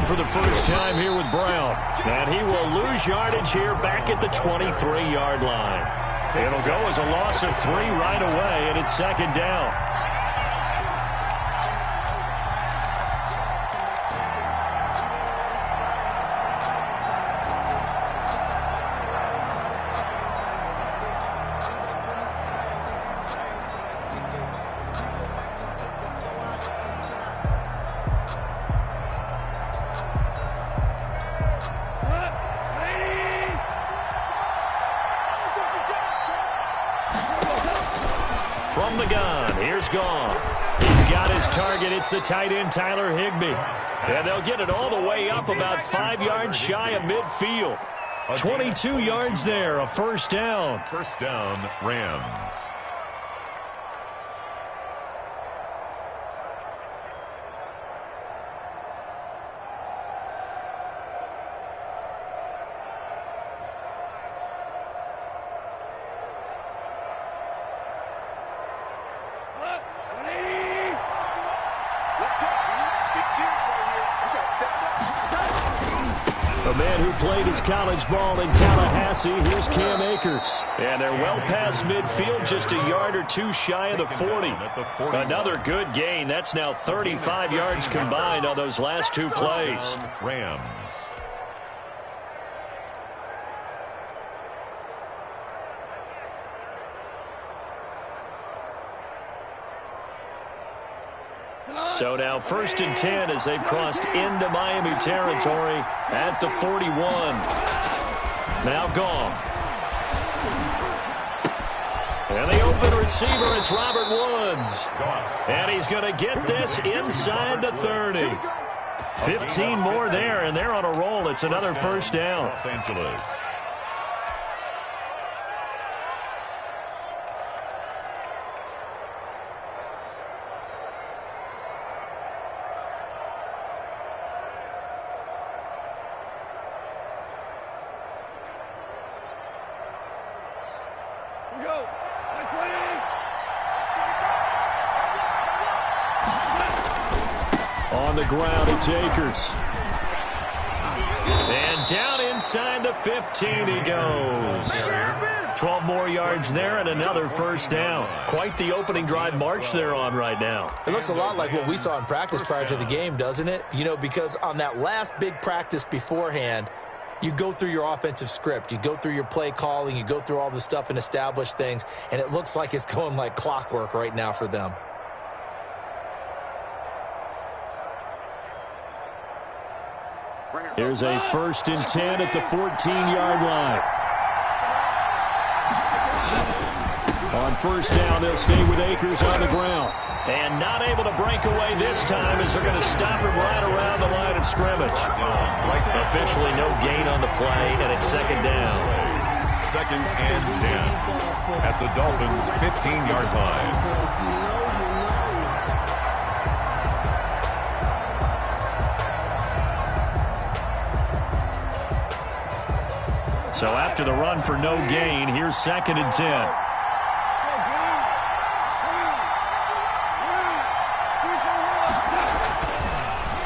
for the first time here with Brown. And he will lose yardage here back at the 23-yard line. It'll go as a loss of 3 right away, and it's second down. From the gun, here's Goff. He's got his target. It's the tight end, Tyler Higbee. And they'll get it all the way up about 5 yards shy of midfield. 22 yards there, a first down. First down, Rams. A man who played his college ball in Tallahassee, here's Cam Akers. And they're well past midfield, just a yard or 2 shy of the 40. Another good gain. That's now 35 yards combined on those last 2 plays. Rams. So now 1st and 10 as they've crossed into Miami territory at the 41. Now Goff. And the open receiver, it's Robert Woods. And he's going to get this inside the 30. 15 more there, and they're on a roll. It's another first down. Los Angeles. On the ground, it's Akers. And down inside the 15 he goes. 12 more yards there and another first down. Quite the opening drive march they're on right now. It looks a lot like what we saw in practice prior to the game, doesn't it? You know, because on that last big practice beforehand, you go through your offensive script. You go through your play calling. You go through all the stuff and establish things. And it looks like it's going like clockwork right now for them. Here's a 1st and 10 at the 14-yard line. On first down, they'll stay with Akers on the ground. And not able to break away this time as they're going to stop him right around the line of scrimmage. Officially no gain on the play, and it's second down. 2nd and 10 at the Dolphins' 15-yard line. So after the run for no gain, here's 2nd and 10.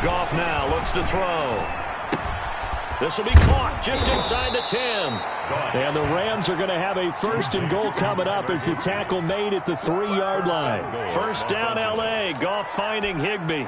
Goff now looks to throw. This will be caught just inside the 10. And the Rams are going to have a 1st and goal coming up as the tackle made at the 3-yard line. First down, L.A. Goff finding Higbee.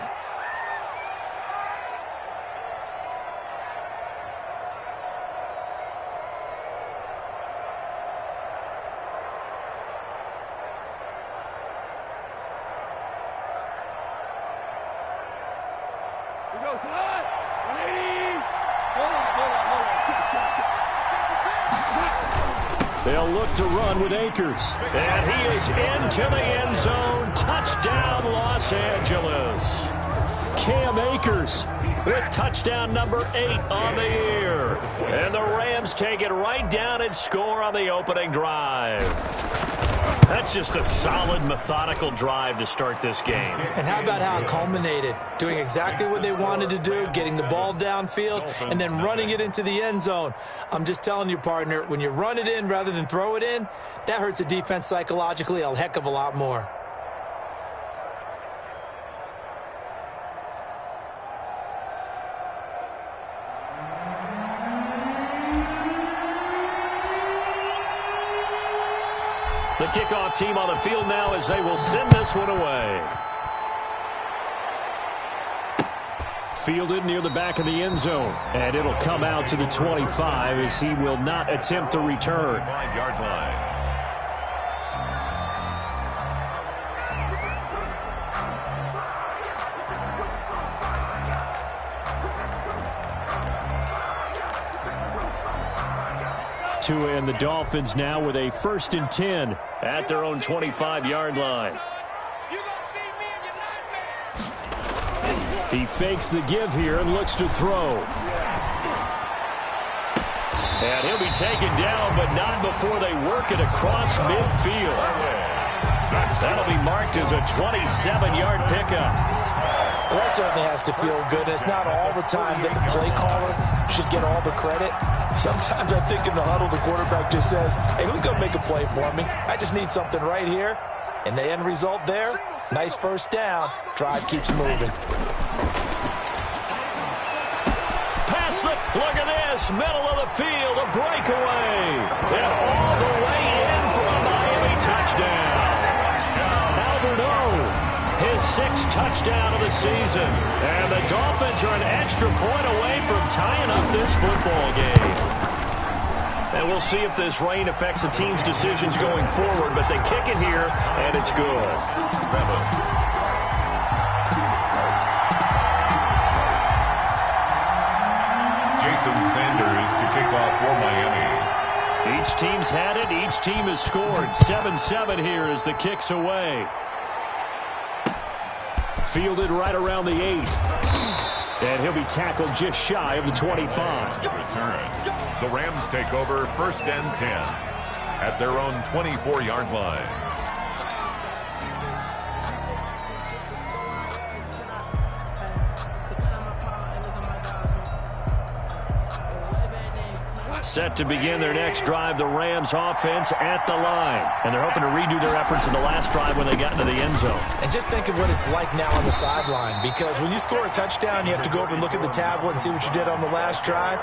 They'll look to run with Akers. And he is into the end zone. Touchdown, Los Angeles. Cam Akers with touchdown number 8 on the year. And the Rams take it right down and score on the opening drive. That's just a solid, methodical drive to start this game. And how about how it culminated? Doing exactly what they wanted to do, getting the ball downfield, and then running it into the end zone. I'm just telling you, partner, when you run it in rather than throw it in, that hurts a defense psychologically a heck of a lot more. The kickoff team on the field now as they will send this one away. Fielded near the back of the end zone. And it'll come out to the 25 as he will not attempt to return. 5-yard line. Tua and the Dolphins now with a 1st and 10 at their own 25-yard line. He fakes the give here and looks to throw. And he'll be taken down, but not before they work it across midfield. That'll be marked as a 27-yard pickup. Well, that certainly has to feel good. It's not all the time that the play caller should get all the credit. Sometimes I think in the huddle, the quarterback just says, hey, who's going to make a play for me? I just need something right here. And the end result there, nice first down. Drive keeps moving. Look at this, middle of the field, a breakaway. And all the way in for a Miami touchdown. Albert O, his 6th touchdown of the season. And the Dolphins are an extra point away from tying up this football game. And we'll see if this rain affects the team's decisions going forward, but they kick it here, and it's good. 7. Sanders to kick off for Miami. Each team's had it. Each team has scored. 7-7 here as the kick's away. Fielded right around the 8. And he'll be tackled just shy of the 25. Return. The Rams take over 1st and 10 at their own 24-yard line. Set to begin their next drive, the Rams offense at the line. And they're hoping to redo their efforts in the last drive when they got into the end zone. And just think of what it's like now on the sideline, because when you score a touchdown, you have to go over and look at the tablet and see what you did on the last drive.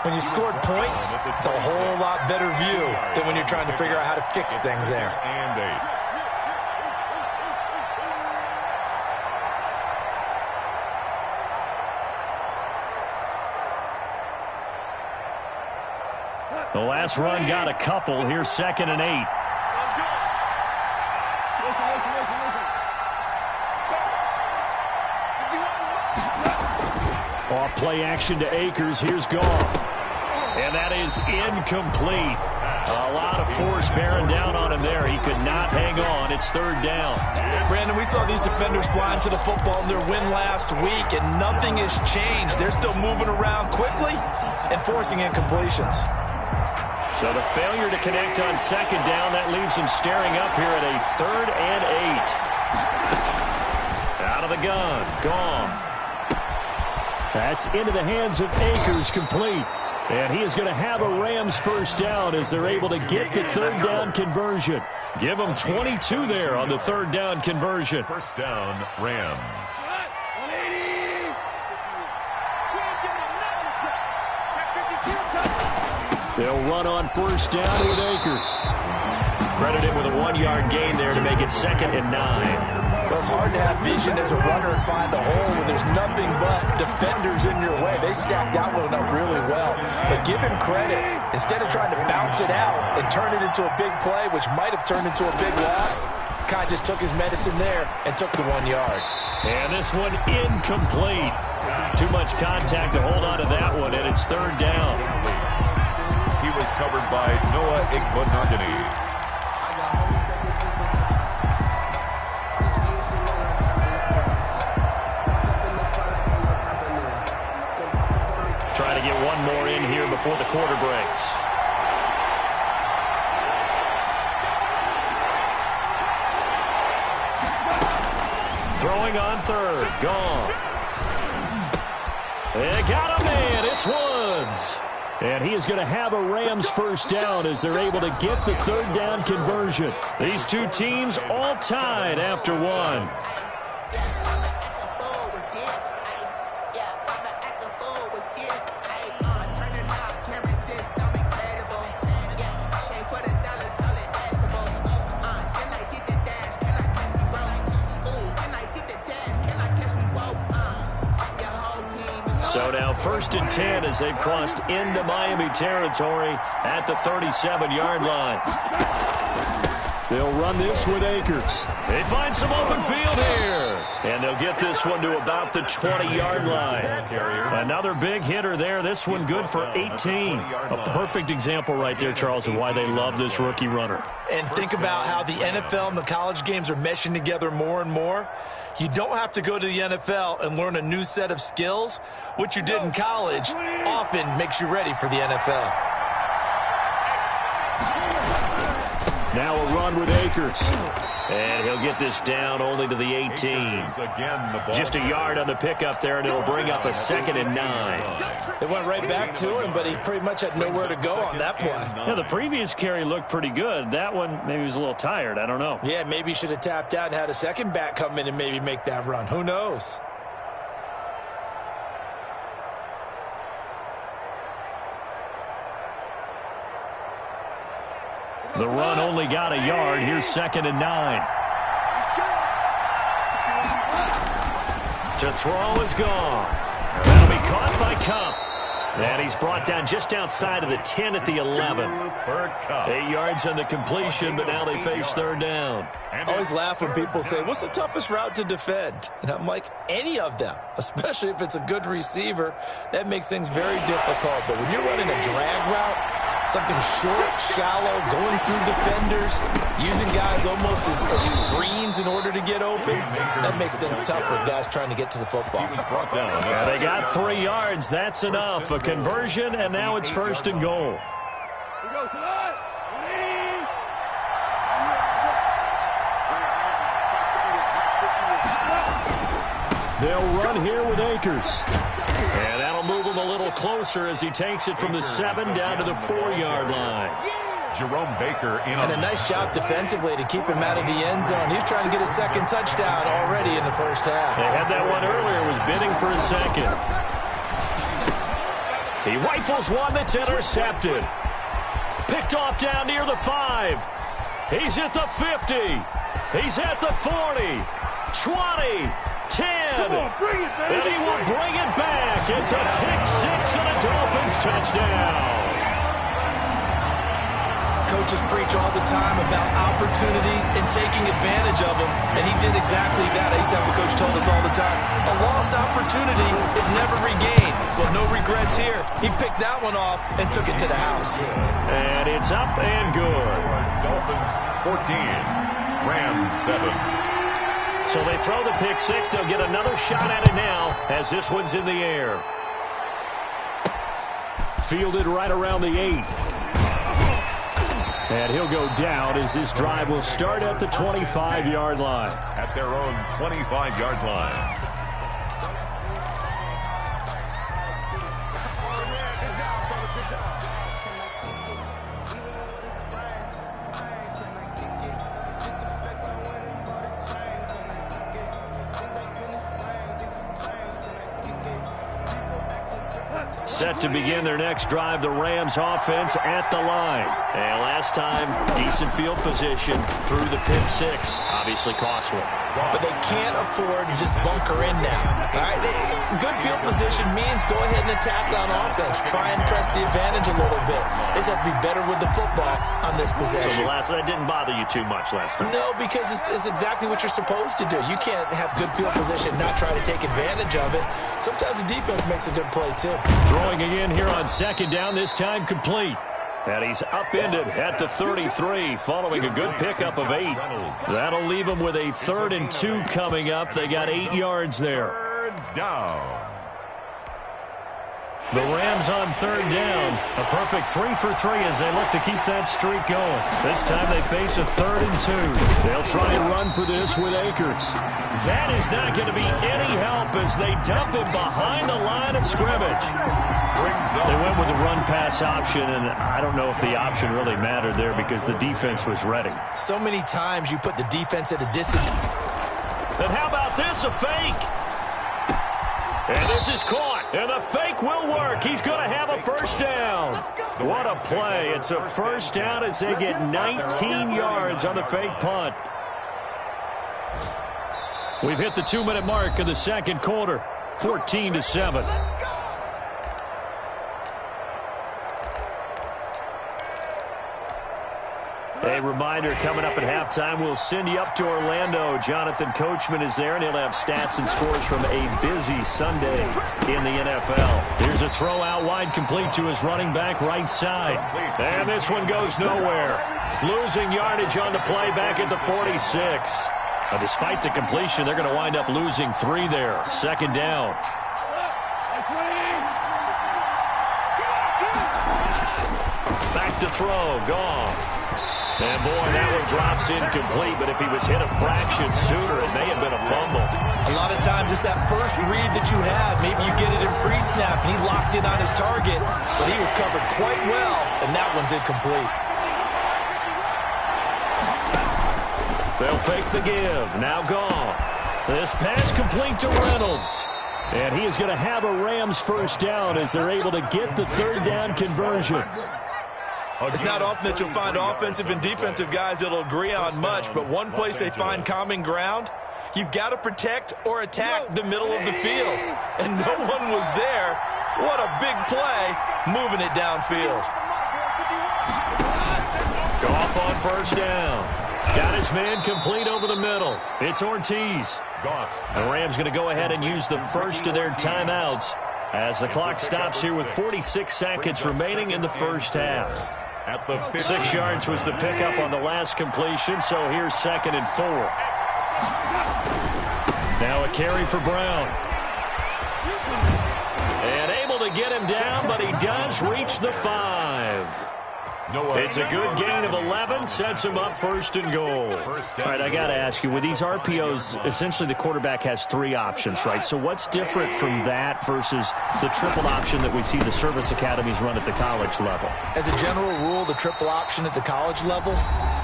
When you scored points, it's a whole lot better view than when you're trying to figure out how to fix things there. And 8. The last run got a couple. Here's 2nd and 8. Off play action to Akers. Here's Goff. And that is incomplete. A lot of force bearing down on him there. He could not hang on. It's 3rd down. Brandon, we saw these defenders flying to the football in their win last week, and nothing has changed. They're still moving around quickly and forcing incompletions. So the failure to connect on 2nd down, that leaves him staring up here at a 3rd and 8. Out of the gun, Goff. That's into the hands of Akers, complete. And he is going to have a Rams 1st down as they're able to get the 3rd down conversion. Give them 22 there on the 3rd down conversion. 1st down, Rams. They'll run on 1st down with Akers. Credited with a 1-yard gain there to make it 2nd and 9. Well, it's hard to have vision as a runner and find the hole when there's nothing but defenders in your way. They stacked that one up really well. But give him credit. Instead of trying to bounce it out and turn it into a big play, which might have turned into a big loss, Kai just took his medicine there and took the 1 yard. And this one incomplete. Too much contact to hold on to that one, and it's 3rd down. He was covered by Noah Igbenogany. Try to get one more in here before the quarter breaks. Throwing on 3rd. Goff. They got him in. It's Woods. And he is going to have a Rams 1st down as they're able to get the 3rd down conversion. These two teams all tied after 1. So now 1st and 10 as they've crossed into Miami territory at the 37-yard line. They'll run this with Akers. They find some open field here. And they'll get this one to about the 20-yard line. Another big hitter there. This one good for 18. A perfect example right there, Charles, of why they love this rookie runner. And think about how the NFL and the college games are meshing together more and more. You don't have to go to the NFL and learn a new set of skills. What you did in college often makes you ready for the NFL. Now a run with Akers. And he'll get this down only to the 18. Just a yard on the pickup there, and it'll bring up a 2nd and 9. They went right back to him, but he pretty much had nowhere to go on that play. Yeah, the previous carry looked pretty good. That one, maybe he was a little tired. I don't know. Yeah, maybe he should have tapped out and had a second back come in and maybe make that run. Who knows? The run only got a yard. Here's 2nd and 9. To throw is gone. That'll be caught by Cup. And he's brought down just outside of the 10 at the 11. 8 yards on the completion, but now they face 3rd down. I always laugh when people say, what's the toughest route to defend? And I'm like, any of them, especially if it's a good receiver. That makes things very difficult. But when you're running a drag route, something short, shallow, going through defenders, using guys almost as screens in order to get open, that makes things tough for guys trying to get to the football. Yeah, they got 3 yards. That's enough. A conversion, and now it's 1st and goal. They'll run here with Akers. And that'll move him a little closer as he takes it from the 7 down to the 4-yard line. Jerome Baker in and a nice job defensively to keep him out of the end zone. He's trying to get a 2nd touchdown already in the 1st half. They had that one earlier, was bidding for a 2nd. He rifles one that's intercepted. Picked off down near the 5. He's at the 50. He's at the 40. 20. 10. And he will bring it back. It's a pick-6 and a Dolphins touchdown. Coaches preach all the time about opportunities and taking advantage of them, and he did exactly that. I used to have a coach told us all the time, a lost opportunity is never regained. Well, no regrets here. He picked that one off and took it to the house. And it's up and good. Dolphins 14, Rams 7. So they throw the pick-6. They'll get another shot at it now as this one's in the air. Fielded right around the 8. And he'll go down as this drive will start at the 25-yard line. At their own 25-yard line. Set to begin their next drive, the Rams offense at the line. And last time, decent field position through the pick-6. Obviously costly. But they can't afford to just bunker in now. All right, good field position means go ahead and attack on offense. Try and press the advantage a little bit. They just have to be better with the football on this possession. So that didn't bother you too much last time? No, because it's exactly what you're supposed to do. You can't have good field position, not try to take advantage of it. Sometimes the defense makes a good play, too. Throwing again here on 2nd down, this time complete. And he's upended at the 33 following a good pickup of 8. That'll leave him with a 3rd and 2 coming up. They got 8 yards there. 3rd down. The Rams on 3rd down. A perfect 3 for 3 as they look to keep that streak going. This time they face a 3rd and 2. They'll try and run for this with Akers. That is not going to be any help as they dump him behind the line of scrimmage. They went with the run-pass option, and I don't know if the option really mattered there because the defense was ready. So many times you put the defense at a disadvantage. And how about this, a fake? And this is caught, and the fake will work. He's going to have a 1st down. What a play. It's a 1st down as they get 19 yards on the fake punt. We've hit the 2-minute mark of the 2nd quarter, 14-7. A reminder, coming up at halftime, we'll send you up to Orlando. Jonathan Coachman is there, and he'll have stats and scores from a busy Sunday in the NFL. Here's a throw out wide, complete to his running back right side. And this one goes nowhere. Losing yardage on the play back at the 46. Despite the completion, they're going to wind up losing 3 there. Second down. Back to throw. Goff. And, boy, that one drops incomplete, but if he was hit a fraction sooner, it may have been a fumble. A lot of times it's that first read that you have. Maybe you get it in pre-snap, and he locked in on his target, but he was covered quite well, and that one's incomplete. They'll fake the give. Now Goff. This pass complete to Reynolds. And he is going to have a Rams first down as they're able to get the third down conversion. It's not often that you'll find offensive and defensive guys that'll agree on much, but one place they find common ground, you've got to protect or attack the middle of the field. And no one was there. What a big play, moving it downfield. Goff on first down. Got his man complete over the middle. It's Ortiz. The Rams going to go ahead and use the first of their timeouts as the clock stops here with 46 seconds remaining in the first half. 6 yards was the pickup on the last completion, so here's 2nd and 4. Now a carry for Brown. And able to get him down, but he does reach the 5. It's a good gain of 11, sets him up 1st and goal. All right, I got to ask you, with these RPOs, essentially the quarterback has 3 options, right? So what's different from that versus the triple option that we see the service academies run at the college level? As a general rule, the triple option at the college level,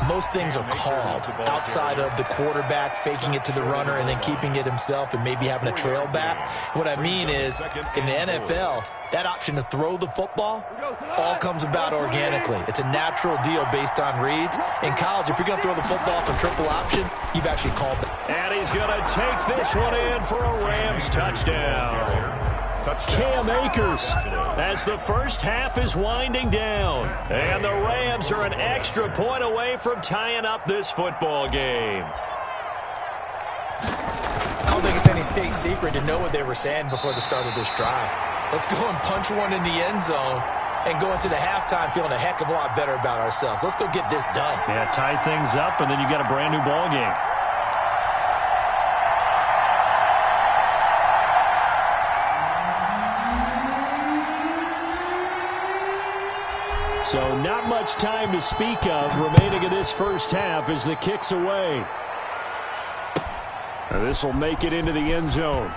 most things are called outside of the quarterback faking it to the runner and then keeping it himself and maybe having a trail back. What I mean is, in the NFL, that option to throw the football all comes about organically. It's a natural deal based on reads. In college, if you're going to throw the football for triple option, you've actually called it. And he's going to take this one in for a Rams touchdown. Cam Akers as the first half is winding down. And the Rams are an extra point away from tying up this football game. I don't think it's any state secret to know what they were saying before the start of this drive. Let's go and punch one in the end zone and go into the halftime feeling a heck of a lot better about ourselves. Let's go get this done. Yeah, tie things up, and then you got a brand new ball game. So not much time to speak of remaining in this first half as the kick's away. This will make it into the end zone.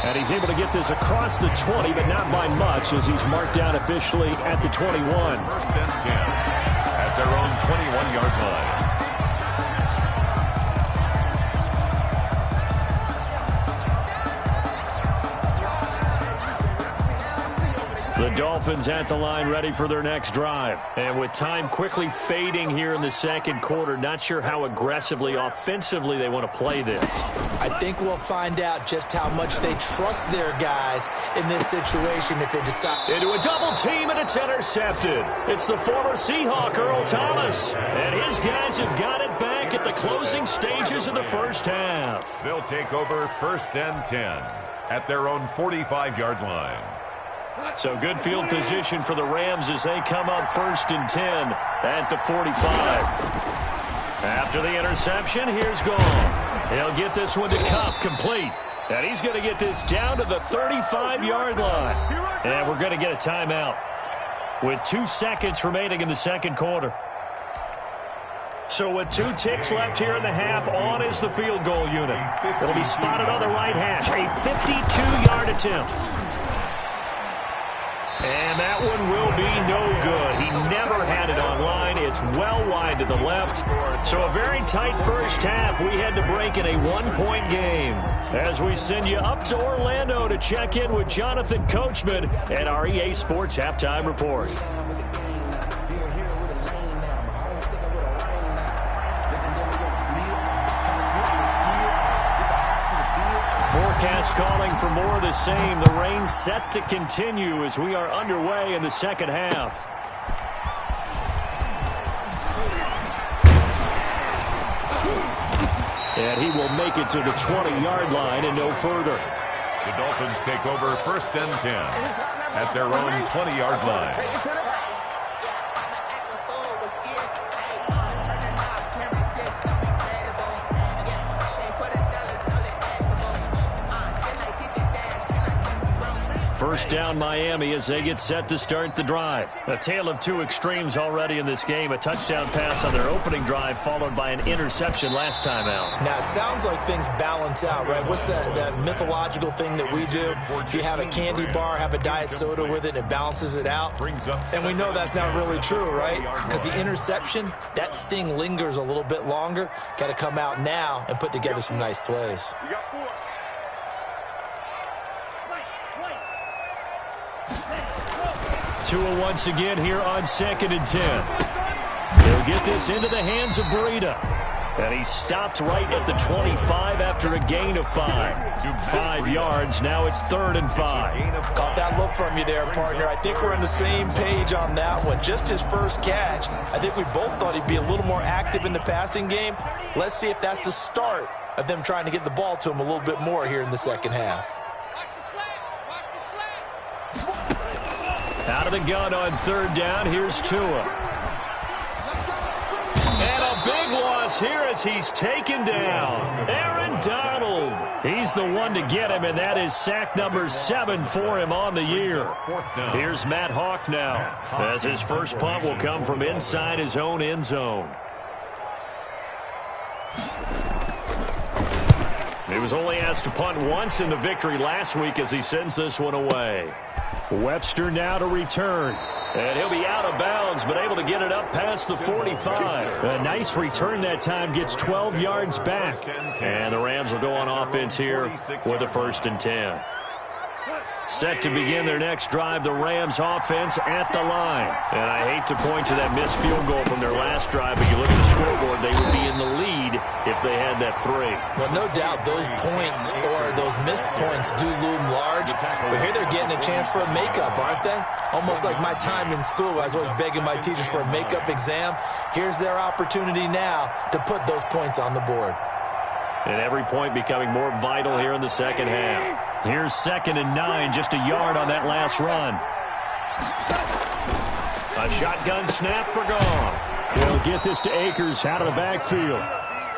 And he's able to get this across the 20, but not by much as he's marked down officially at the 21. 1st and 10 at their own 21-yard line. The Dolphins at the line ready for their next drive. And with time quickly fading here in the second quarter, not sure how aggressively, offensively they want to play this. I think we'll find out just how much they trust their guys in this situation if they decide. Into a double team, and it's intercepted. It's the former Seahawk, Earl Thomas. And his guys have got it back at the closing stages of the first half. They'll take over 1st and 10 at their own 45-yard line. So good field position for the Rams as they come up 1st and 10 at the 45. After the interception, here's Goff. He'll get this one to Cup, complete. And he's going to get this down to the 35-yard line. And we're going to get a timeout with 2 seconds remaining in the second quarter. So with 2 ticks left here in the half, on is the field goal unit. It'll be spotted on the right hash. A 52-yard attempt. And that one will be no good. He never had it on line. It's well wide to the left. So a very tight first half. We had to break in a 1-point game. As we send you up to Orlando to check in with Jonathan Coachman at our EA Sports Halftime Report. Forecast calling for more of the same. The rain set to continue as we are underway in the second half. And he will make it to the 20-yard line and no further. The Dolphins take over 1st and 10 at their own 20-yard line. First down Miami as they get set to start the drive. A tale of two extremes already in this game. A touchdown pass on their opening drive followed by an interception last time out. Now, it sounds like things balance out, right? What's that mythological thing that we do? If you have a candy bar, have a diet soda with it, it balances it out. And we know that's not really true, right? Because the interception, that sting lingers a little bit longer. Got to come out now and put together some nice plays. Tua once again here on 2nd and 10. He'll get this into the hands of Breida. And he stopped right at the 25 after a gain of 5. 5 yards. Now it's 3rd and 5. Caught that look from you there, partner. I think we're on the same page on that one. Just his first catch. I think we both thought he'd be a little more active in the passing game. Let's see if that's the start of them trying to get the ball to him a little bit more here in the second half. Out of the gun on 3rd down. Here's Tua. And a big loss here as he's taken down. Aaron Donald. He's the one to get him, and that is sack number 7 for him on the year. Here's Matt Hawk now, as his first punt will come from inside his own end zone. He was only asked to punt once in the victory last week as he sends this one away. Webster now to return. And he'll be out of bounds, but able to get it up past the 45. A nice return that time, gets 12 yards back. And the Rams will go on offense here with a 1st and 10. Set to begin their next drive, the Rams offense at the line. And I hate to point to that missed field goal from their last drive, but you look at the scoreboard, they would be in the lead if they had that 3. Well, no doubt those points or those missed points do loom large, but here they're getting a chance for a makeup, aren't they? Almost like my time in school. I was always begging my teachers for a makeup exam. Here's their opportunity now to put those points on the board. And every point becoming more vital here in the second half. Here's 2nd and 9, just a yard on that last run. A shotgun snap for Goff. He'll get this to Akers out of the backfield.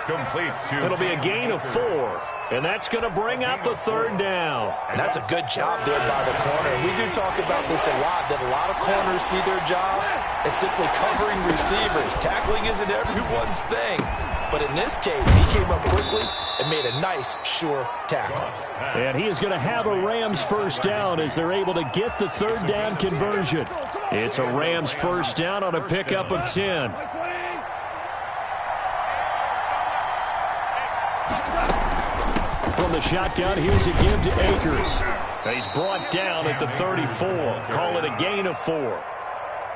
Complete to. It'll be a gain of 4, and that's going to bring up the 3rd down. And that's a good job there by the corner. We do talk about this a lot, that a lot of corners see their job as simply covering receivers. Tackling isn't everyone's thing. But in this case, he came up quickly and made a nice, sure tackle. And he is going to have a Rams 1st down as they're able to get the 3rd down conversion. It's a Rams 1st down on a pickup of 10. From the shotgun, here's a give to Akers. He's brought down at the 34. Call it a gain of 4.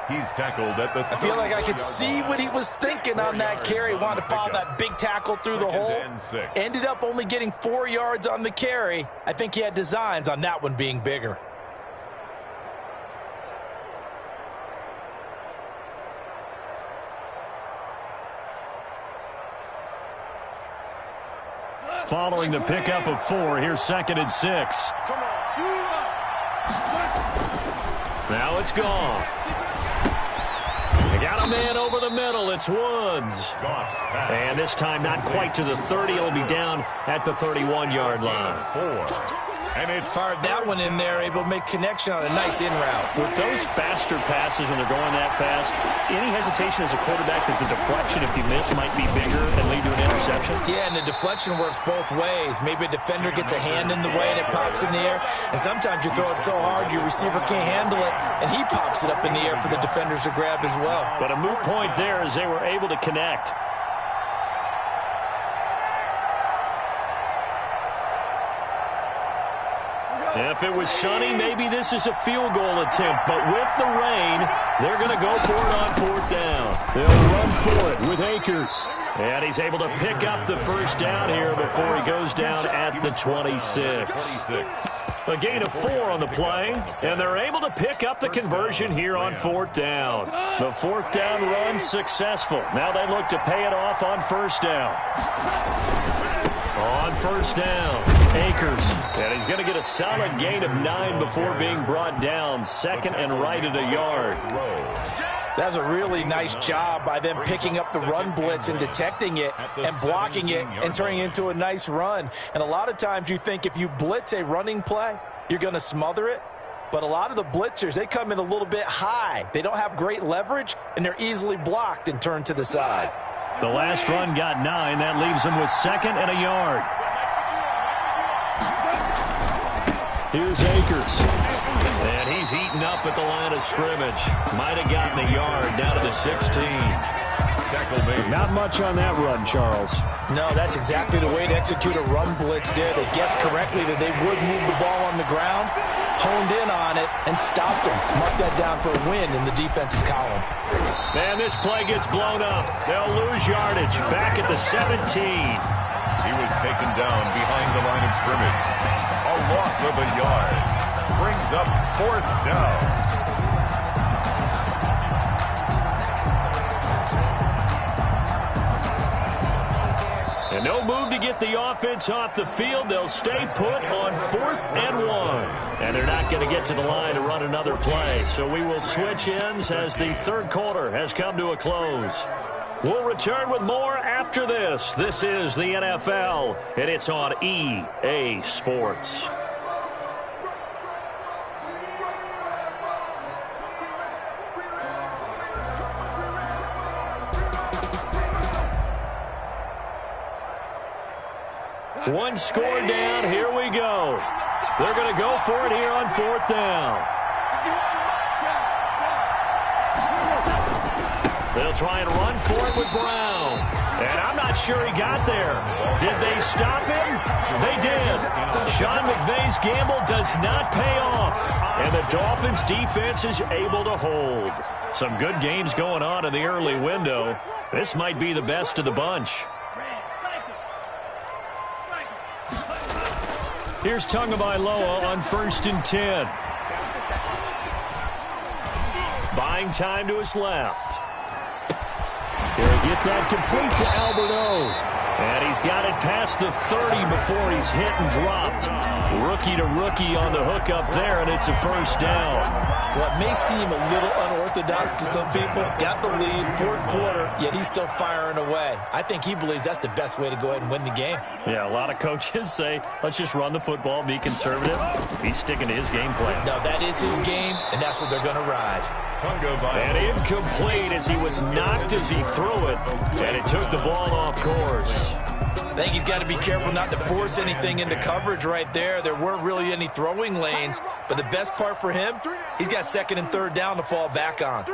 He's tackled at the 30. I feel like I could see what he was thinking on that carry. Wanted to follow that big tackle through the hole. Ended up only getting 4 yards on the carry. I think he had designs on that one being bigger. Following the pickup of 4, here's 2nd and 6. Now it's gone. They got a man over the middle. It's Woods. And this time not quite to the 30. It'll be down at the 31-yard line. And it's fired that one in there, able to make connection on a nice in route. With those faster passes when they're going that fast, any hesitation as a quarterback that the deflection, if you miss, might be bigger and lead to an interception? Yeah, and the deflection works both ways. Maybe a defender gets a hand in the way and it pops in the air. And sometimes you throw it so hard your receiver can't handle it, and he pops it up in the air for the defenders to grab as well. But a moot point there as they were able to connect. If it was sunny, maybe this is a field goal attempt. But with the rain, they're going to go for it on 4th down. They'll run for it with Akers. And he's able to pick up the 1st down here before he goes down at the 26. A gain of 4 on the play, and they're able to pick up the conversion here on 4th down. The 4th down run successful. Now they look to pay it off on 1st down. On first down, Akers. And he's going to get a solid gain of 9 before being brought down. Second and right at a yard. That's a really nice job by them picking up the run blitz and detecting it and blocking it and turning it into a nice run. And a lot of times you think if you blitz a running play, you're going to smother it. But a lot of the blitzers, they come in a little bit high. They don't have great leverage, and they're easily blocked and turned to the side. The last run got 9. That leaves him with second and a yard. Here's Akers. And he's eaten up at the line of scrimmage. Might have gotten a yard down to the 16. Tackle made. Not much on that run, Charles. No, that's exactly the way to execute a run blitz there. They guessed correctly that they would move the ball on the ground, honed in on it, and stopped them. Mark that down for a win in the defense's column. Man, this play gets blown up. They'll lose yardage. Back at the 17. He was taken down behind the line of scrimmage. A loss of a yard. Brings up fourth down. And no move to get the offense off the field. They'll stay put on 4th and 1. And they're not going to get to the line to run another play. So we will switch ends as the third quarter has come to a close. We'll return with more after this. This is the NFL, and it's on EA Sports. One score down. Here we go. They're going to go for it here on 4th down. They'll try and run for it with Brown. And I'm not sure he got there. Did they stop him? They did. Sean McVay's gamble does not pay off. And the Dolphins' defense is able to hold. Some good games going on in the early window. This might be the best of the bunch. Here's Tagovailoa on 1st and 10. Buying time to his left. He'll get that complete to Alberto. And he's got it past the 30 before he's hit and dropped. Rookie to rookie on the hook up there, and it's a first down. Well, it may seem a little unorthodox to some people. Got the lead, 4th quarter, yet he's still firing away. I think he believes that's the best way to go ahead and win the game. Yeah, a lot of coaches say, let's just run the football, be conservative. He's sticking to his game plan. No, that is his game, and that's what they're going to ride. And incomplete as he was knocked as he threw it, and it took the ball off course. I think he's got to be careful not to force anything into coverage right there. There weren't really any throwing lanes, but the best part for him, he's got 2nd and 3rd down to fall back on.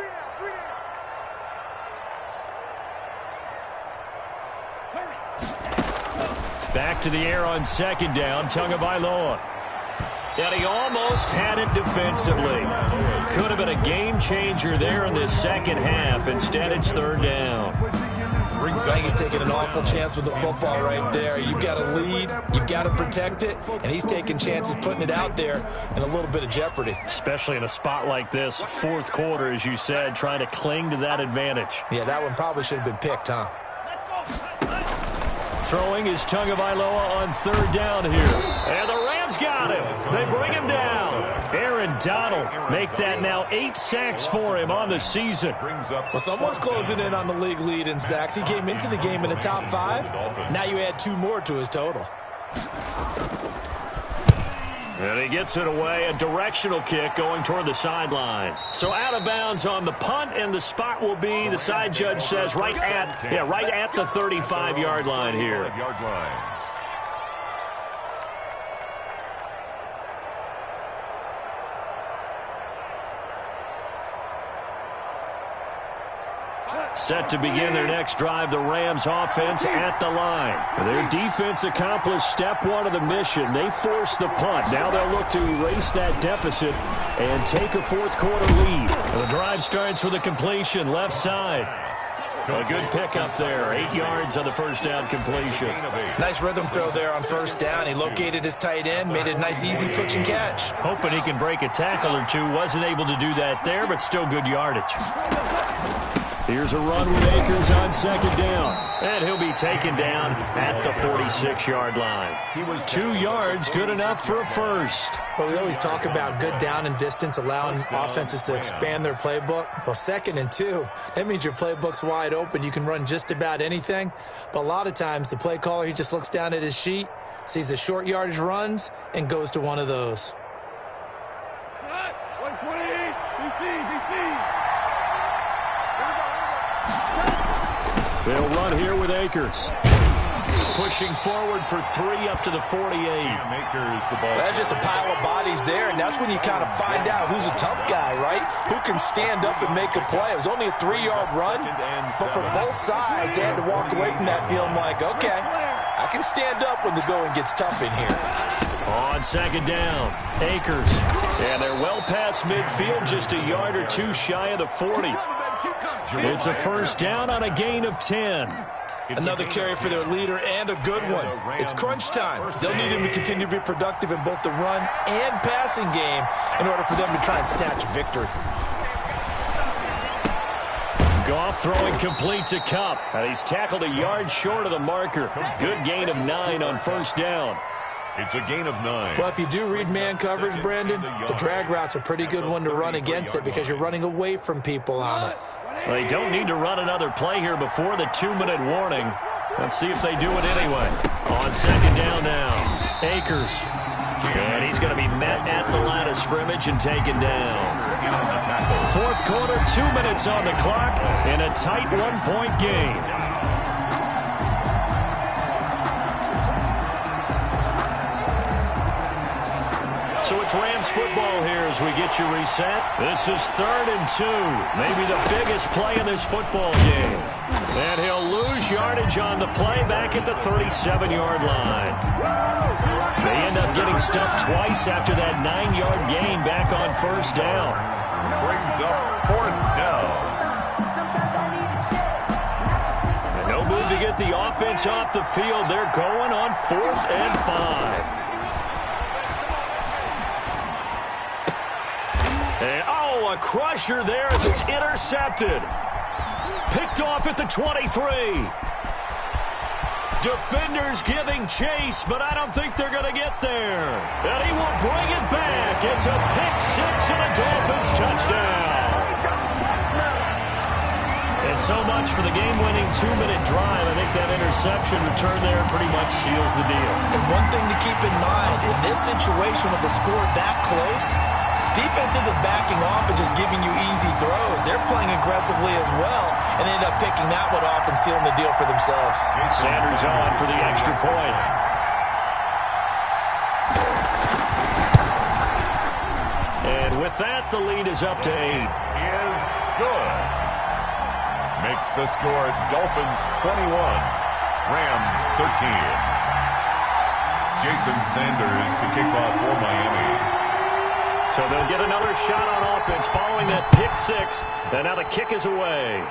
Back to the air on 2nd down, Tagovailoa. And he almost had it defensively. Could have been a game changer there in this second half. Instead, it's 3rd down. I think he's taking an awful chance with the football right there. You've got to lead, you've got to protect it, and he's taking chances putting it out there in a little bit of jeopardy. Especially in a spot like this, 4th quarter, as you said, trying to cling to that advantage. Yeah, that one probably should have been picked, huh? Throwing is Tagovailoa on 3rd down here. And the Rams got him. They bring him down. Aaron Donald make that now 8 sacks for him on the season. Well, someone's closing in on the league lead in sacks. He came into the game in the top 5. Now you add 2 more to his total. And he gets it away, a directional kick going toward the sideline. So out of bounds on the punt, and the spot will be, the side judge says, right at the 35-yard line here. Set to begin their next drive, the Rams offense at the line. Their defense accomplished step 1 of the mission. They forced the punt. Now they'll look to erase that deficit and take a 4th quarter lead. The drive starts with a completion left side. A good pickup there. 8 yards on the first down completion. Nice rhythm throw there on 1st down. He located his tight end, made it a nice easy pitch and catch. Hoping he can break a tackle or two. Wasn't able to do that there, but still good yardage. Here's a run with Akers on second down. And he'll be taken down at the 46-yard line. 2 yards, good enough for a first. Well, we always talk about good down and distance, allowing offenses to expand their playbook. Well, 2nd and 2, that means your playbook's wide open. You can run just about anything. But a lot of times, the play caller, he just looks down at his sheet, sees the short yardage runs, and goes to one of those. 120, BC. They'll run here with Akers. Pushing forward for 3 up to the 48. Akers, the ball. That's just a pile of bodies there, and that's when you kind of find out who's a tough guy, right? Who can stand up and make a play. It was only a 3-yard run, but for both sides, they had to walk away from that feeling like, okay, I can stand up when the going gets tough in here. On second down, Akers. And they're well past midfield, just a yard or 2 shy of the 40. It's a first down on a gain of 10. Another carry for their leader and a good one. It's crunch time. They'll need him to continue to be productive in both the run and passing game in order for them to try and snatch victory. Goff throwing complete to Kupp. And he's tackled a yard short of the marker. Good gain of 9 on first down. It's a gain of 9. Well, if you do read man coverage, Brandon, the drag route's a pretty good one to run against it because you're running away from people on it. Well, they don't need to run another play here before the 2-minute warning. Let's see if they do it anyway. On second down now, Akers. And he's going to be met at the line of scrimmage and taken down. 4th quarter, 2 minutes on the clock, and a tight 1-point game. So it's Rams football here as we get you reset. This is 3rd and 2. Maybe the biggest play in this football game. And he'll lose yardage on the play back at the 37-yard line. They end up getting stuffed twice after that 9-yard gain back on first down. Brings up 4th down. And no move to get the offense off the field. They're going on 4th and 5. And, a crusher there as it's intercepted. Picked off at the 23. Defenders giving chase, but I don't think they're going to get there. And he will bring it back. It's a pick 6 and a Dolphins touchdown. And so much for the game-winning 2-minute drive. I think that interception return there pretty much seals the deal. And one thing to keep in mind, in this situation with the score that close, defense isn't backing off and just giving you easy throws. They're playing aggressively as well, and they end up picking that one off and sealing the deal for themselves. Sanders on for the extra point. And with that, the lead is up to 8. Is good. Makes the score Dolphins 21, Rams 13. Jason Sanders to kick off for Miami. So they'll get another shot on offense following that pick 6. And now the kick is away.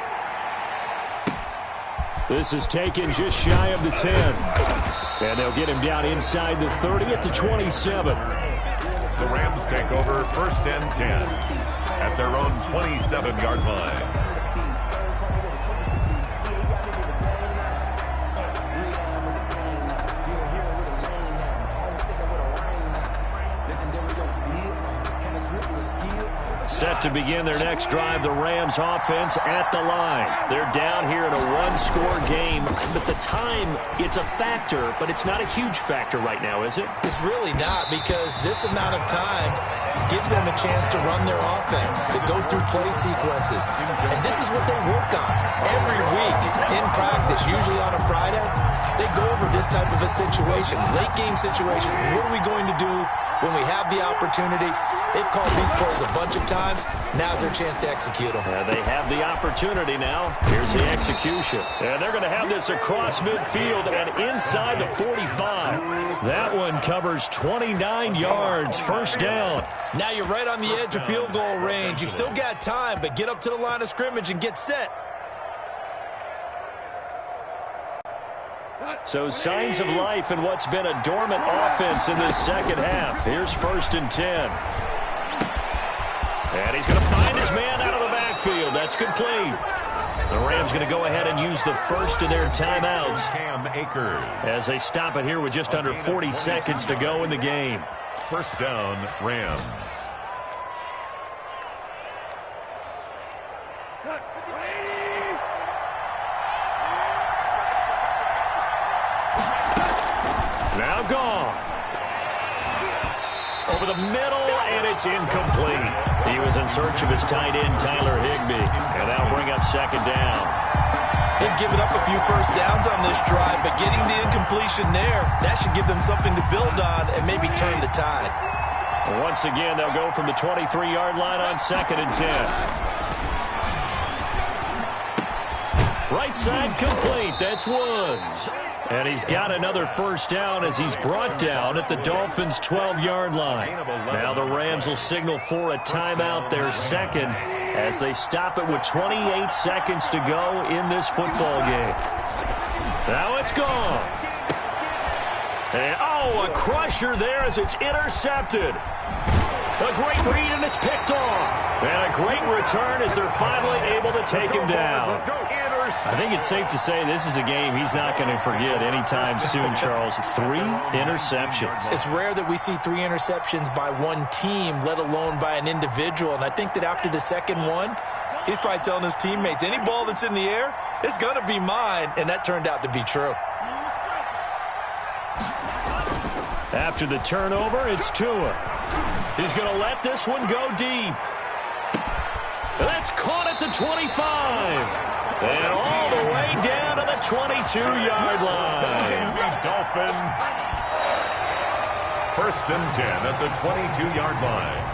This is taken just shy of the 10. And they'll get him down inside the 30 at the 27. The Rams take over 1st and 10 at their own 27-yard line. Set to begin their next drive, the Rams offense at the line. They're down here in a 1-score game, but the time, it's a factor, but it's not a huge factor right now, is it? It's really not, because this amount of time gives them a chance to run their offense, to go through play sequences. And this is what they work on every week in practice, usually on a Friday. They go over this type of a situation, late game situation. What are we going to do when we have the opportunity? They've called these plays a bunch of times. Now's their chance to execute them. They have the opportunity now. Here's the execution. And they're going to have this across midfield and inside the 45. That one covers 29 yards. First down. Now you're right on the edge of field goal range. You've still got time, but get up to the line of scrimmage and get set. So signs of life in what's been a dormant offense in this second half. Here's 1st and 10. And he's going to find his man out of the backfield. That's complete. The Rams going to go ahead and use the first of their timeouts as they stop it here with just under 40 seconds to go in the game. First down, Rams. Now Goff. Over the middle, and it's incomplete. He was in search of his tight end, Tyler Higbee, and that'll bring up second down. They've given up a few first downs on this drive, but getting the incompletion there, that should give them something to build on and maybe turn the tide. Once again, they'll go from the 23-yard line on 2nd and 10. Right side complete. That's Woods. And he's got another first down as he's brought down at the Dolphins' 12-yard line. Now the Rams will signal for a timeout, their second, as they stop it with 28 seconds to go in this football game. Now it's gone. And, oh, a crusher there as it's intercepted. A great read, and it's picked off. And a great return as they're finally able to take him down. I think it's safe to say this is a game he's not going to forget anytime soon, Charles. 3 interceptions. It's rare that we see 3 interceptions by one team, let alone by an individual. And I think that after the second one, he's probably telling his teammates, any ball that's in the air, it's going to be mine. And that turned out to be true. After the turnover, it's Tua. He's going to let this one go deep. That's caught at the 25. And all the way down to the 22-yard line. Dolphin. First and 10 at the 22-yard line.